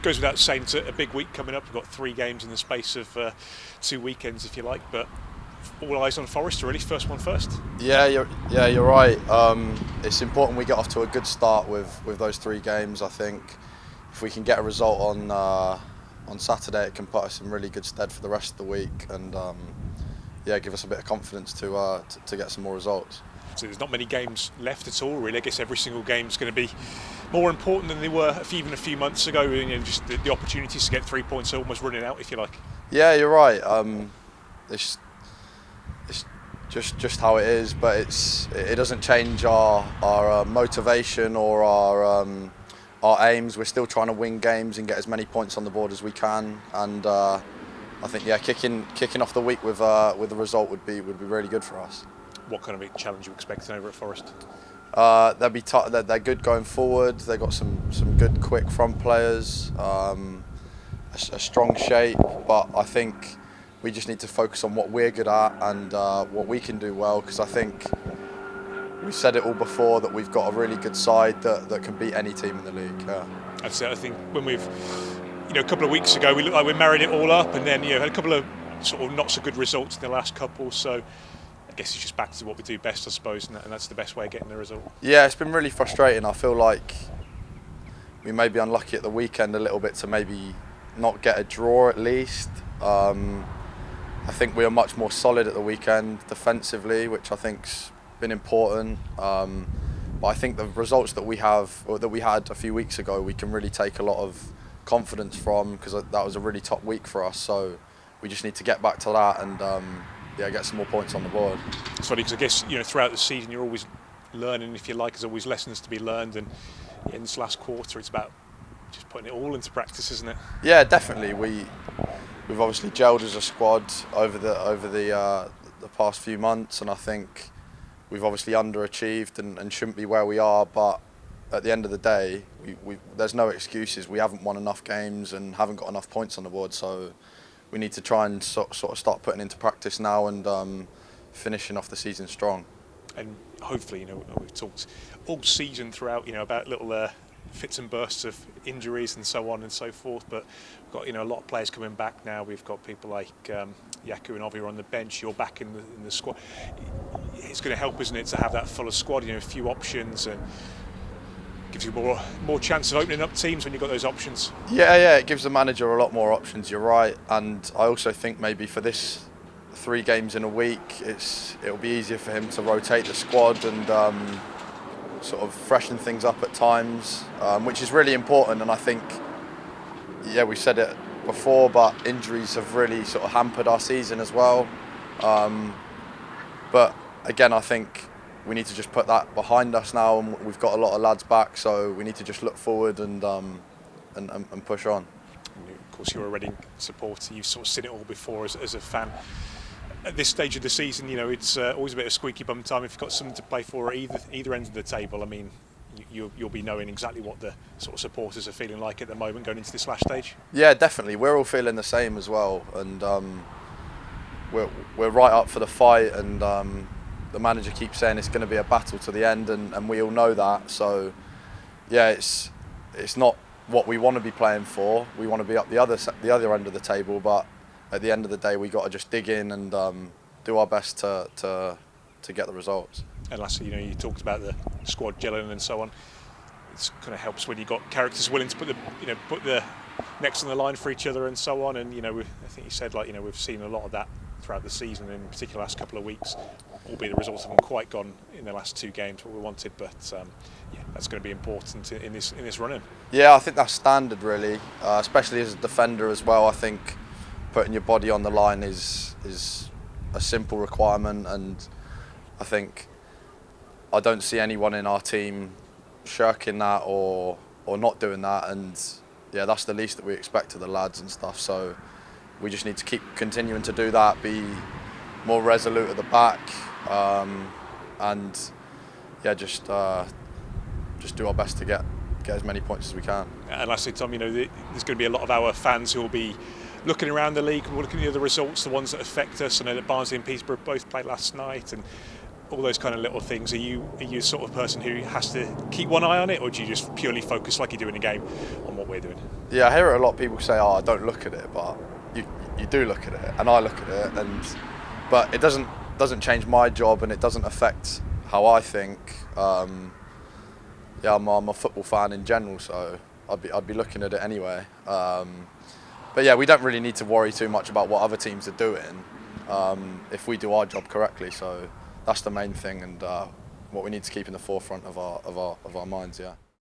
Goes without saying, it's a big week coming up. We've got 3 games in the space of 2 weekends, if you like. But all eyes on Forest, really. First one first. Yeah, you're right. It's important we get off to a good start with those 3 games. I think if we can get a result on Saturday, it can put us in really good stead for the rest of the week, and give us a bit of confidence to get some more results. So there's not many games left at all, really. I guess every single game is going to be more important than they were even a few months ago. Just the opportunities to get 3 points are almost running out, if you like. Yeah, you're right. It's just how it is, but it doesn't change our motivation or our aims. We're still trying to win games and get as many points on the board as we can, and I think kicking off the week with a result would be really good for us. What kind of a challenge are you expecting over at Forest? They'll be they're good going forward. They've got some good quick front players, a strong shape, but I think we just need to focus on what we're good at and what we can do well, because I think we've said it all before that we've got a really good side that can beat any team in the league. Yeah. That's it. I think when we've, a couple of weeks ago, we looked like we married it all up, and then had a couple of sort of not so good results in the last couple. So I guess it's just back to what we do best, I suppose, and that's the best way of getting the result. Yeah, it's been really frustrating. I feel like we may be unlucky at the weekend a little bit to maybe not get a draw at least. I think we are much more solid at the weekend defensively, which I think's been important. But I think the results that we had a few weeks ago, we can really take a lot of confidence from, because that was a really top week for us. So we just need to get back to that and get some more points on the board. It's funny because I guess throughout the season you're always learning, if you like. There's always lessons to be learned, and in this last quarter it's about just putting it all into practice, isn't it? Yeah, definitely. We've obviously gelled as a squad over the past few months, and I think we've obviously underachieved and shouldn't be where we are. But at the end of the day, there's no excuses. We haven't won enough games and haven't got enough points on the board, so we need to try and sort of start putting into practice now and finishing off the season strong. And hopefully, we've talked all season throughout, about little fits and bursts of injuries and so on and so forth, but we've got a lot of players coming back now. We've got people like Yaku and Ovi on the bench. You're back in the squad. It's going to help, isn't it, to have that fuller squad, a few options, and gives you more chance of opening up teams when you've got those options. Yeah, it gives the manager a lot more options, you're right. And I also think maybe for this 3 games in a week, it'll be easier for him to rotate the squad and sort of freshen things up at times, which is really important. And I think, we said it before, but injuries have really sort of hampered our season as well. But again, I think we need to just put that behind us now, and we've got a lot of lads back, so we need to just look forward and push on. Of course, you're a Reading supporter. You've sort of seen it all before as a fan. At this stage of the season, it's always a bit of squeaky bum time. If you've got something to play for at either end of the table, I mean, you'll be knowing exactly what the sort of supporters are feeling like at the moment going into this last stage. Yeah, definitely. We're all feeling the same as well, and we're right up for the fight, and the manager keeps saying it's going to be a battle to the end, and we all know that. So yeah, it's not what we want to be playing for. We want to be up the other end of the table, but at the end of the day, we got to just dig in and do our best to get the results. And lastly, you talked about the squad gelling and so on. It kind of helps when you've got characters willing to put the necks on the line for each other and so on. And I think you said we've seen a lot of that throughout the season, in particular last couple of weeks. Albeit the results haven't quite gone in the last 2 games what we wanted, but that's going to be important in this run-in. Yeah, I think that's standard really, especially as a defender as well. I think putting your body on the line is a simple requirement, and I don't see anyone in our team shirking that or not doing that, and that's the least that we expect of the lads and stuff. So we just need to keep continuing to do that, be more resolute at the back, and just do our best to get as many points as we can. And lastly, Tom, there's going to be a lot of our fans who will be looking around the league, looking at the other results, the ones that affect us. I know that Barnsley and Peterborough both played last night, and all those kind of little things, are you the sort of person who has to keep one eye on it, or do you just purely focus like you do in a game on what we're doing? Yeah, I hear it a lot. People say, "Oh, I don't look at it," but you do look at it, and I look at it, but it doesn't change my job, and it doesn't affect how I think. Yeah, I'm a football fan in general, so I'd be looking at it anyway. But yeah, we don't really need to worry too much about what other teams are doing if we do our job correctly. So that's the main thing, and what we need to keep in the forefront of our minds. Yeah.